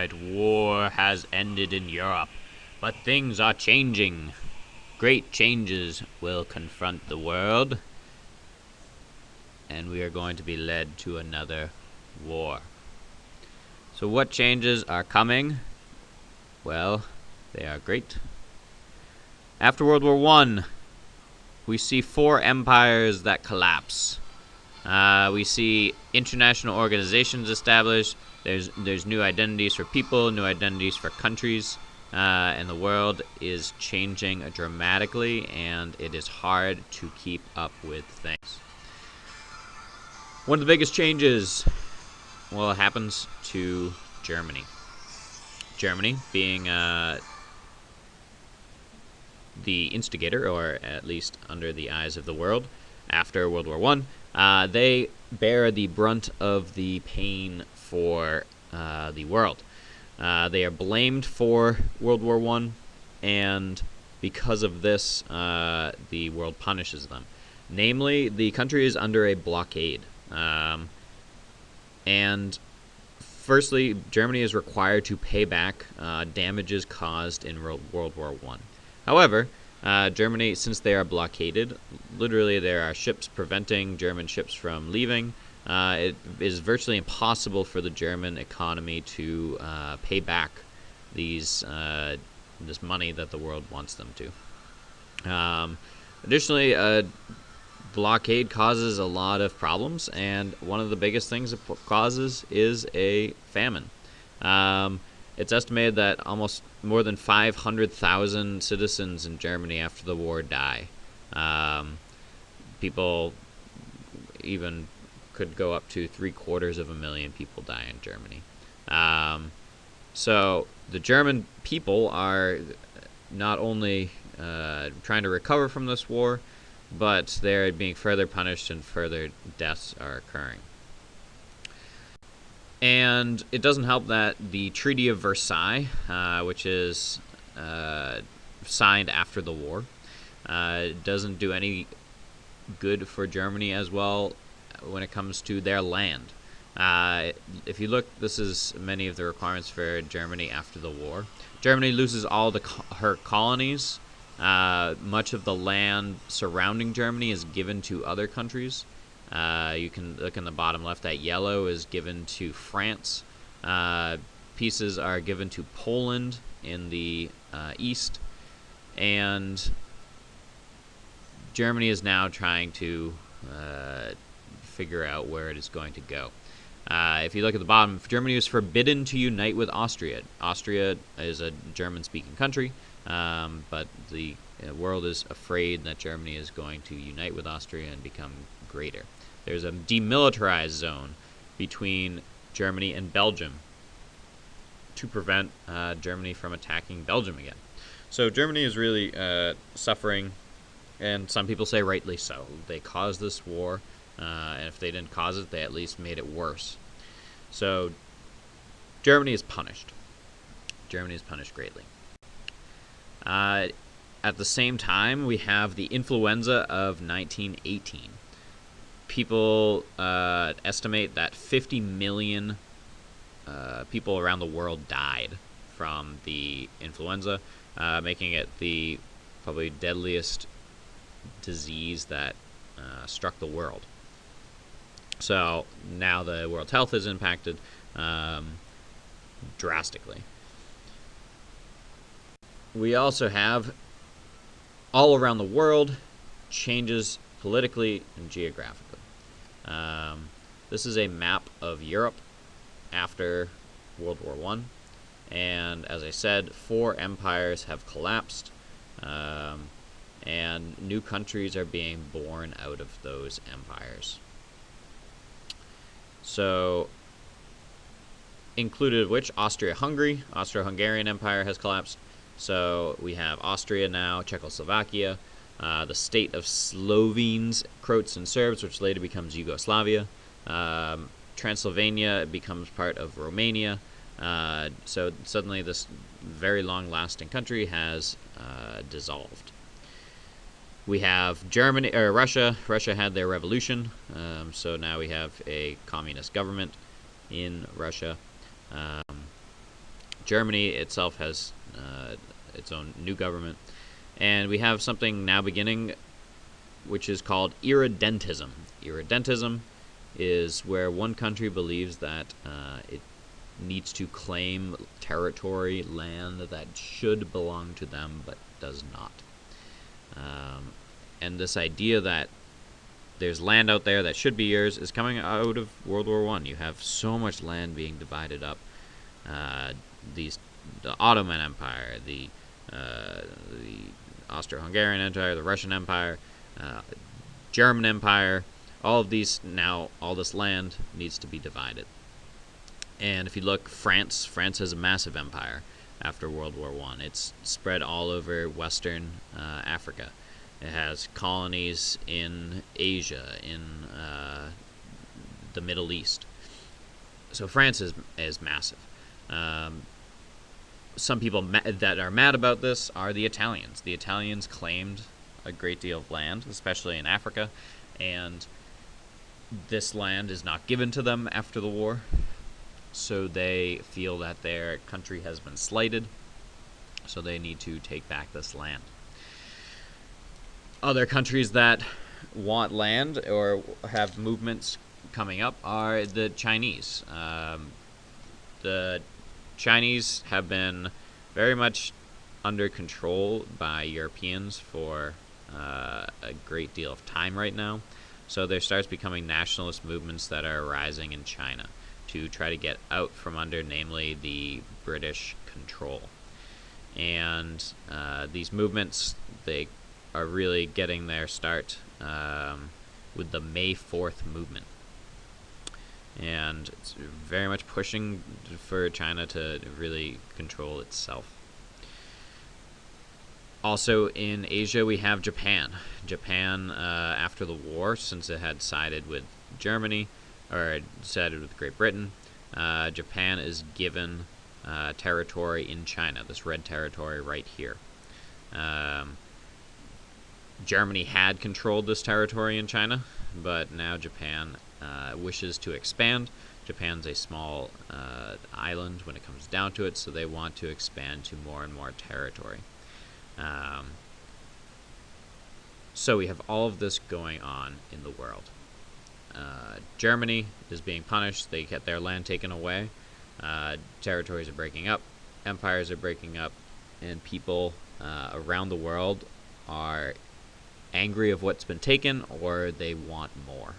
Alright, war has ended in Europe, but things are changing. Great changes will confront the world, and we are going to be led to another war. So what changes are coming? Well, they are great. After World War I, we see 4 empires that collapse. We see international organizations established. There's new identities for people, new identities for countries, and the world is changing dramatically, and it is hard to keep up with things. One of the biggest changes, well, it happens to Germany. Germany being the instigator, or at least under the eyes of the world, after World War I, they bear the brunt of the pain for the world. They are blamed for World War I, and because of this, the world punishes them. Namely, the country is under a blockade. And firstly, Germany is required to pay back damages caused in World War I. However, Germany, since they are blockaded, literally there are ships preventing German ships from leaving. It is virtually impossible for the German economy to pay back this money that the world wants them to. Additionally, blockade causes a lot of problems, and one of the biggest things it causes is a famine. It's estimated that almost more than 500,000 citizens in Germany after the war die. People even could go up to 750,000 people die in Germany. So the German people are not only trying to recover from this war, but they're being further punished and further deaths are occurring. And it doesn't help that the Treaty of Versailles, which is signed after the war, doesn't do any good for Germany as well when it comes to their land. If you look, this is many of the requirements for Germany after the war. Germany loses all her colonies. Much of the land surrounding Germany is given to other countries. You can look in the bottom left, that yellow is given to France. Pieces are given to Poland in the east. And Germany is now trying to figure out where it is going to go. If you look at the bottom, Germany is forbidden to unite with Austria. Austria is a German-speaking country, but the world is afraid that Germany is going to unite with Austria and become greater. There's a demilitarized zone between Germany and Belgium to prevent Germany from attacking Belgium again. So Germany is really suffering, and some people say rightly so. They caused this war, and if they didn't cause it, they at least made it worse. So Germany is punished. Germany is punished greatly. At the same time, we have the influenza of 1918. People estimate that 50 million people around the world died from the influenza, making it the probably deadliest disease that struck the world. So now the world health is impacted drastically. We also have, all around the world, changes politically and geographically. This is a map of Europe after World War I, and as I said, 4 empires have collapsed, and new countries are being born out of those empires. So, included which, Austria-Hungary, Austro-Hungarian Empire has collapsed. So we have Austria now, Czechoslovakia, the state of Slovenes, Croats, and Serbs, which later becomes Yugoslavia. Transylvania becomes part of Romania. So suddenly this very long-lasting country has dissolved. We have Germany or Russia. Russia had their revolution, so now we have a communist government in Russia. Germany itself has its own new government. And we have something now beginning which is called Irredentism. Irredentism is where one country believes that it needs to claim territory, land that should belong to them but does not. And this idea that there's land out there that should be yours is coming out of World War I. You have so much land being divided up. The Ottoman Empire, the Austro-Hungarian Empire, the Russian Empire, German Empire, all of these now, all this land needs to be divided. And if you look, France has a massive empire after World War I. It's spread all over Western Africa. It has colonies in Asia, in the Middle East. So France is massive. Some people that are mad about this are the Italians. The Italians claimed a great deal of land, especially in Africa, and this land is not given to them after the war. So they feel that their country has been slighted, so they need to take back this land. Other countries that want land or have movements coming up are the Chinese. The Chinese have been very much under control by Europeans for a great deal of time right now. So there starts becoming nationalist movements that are arising in China to try to get out from under, namely, the British control. And these movements, they are really getting their start with the May 4th movement. And it's very much pushing for China to really control itself. Also in Asia, we have Japan. Japan, after the war, since it had sided with Germany, or sided with Great Britain, Japan is given territory in China, this red territory right here. Germany had controlled this territory in China, but now Japan wishes to expand. Japan's a small island when it comes down to it, so they want to expand to more and more territory. So we have all of this going on in the world. Germany is being punished. They get their land taken away. Territories are breaking up. Empires are breaking up. And people around the world are angry of what's been taken, or they want more.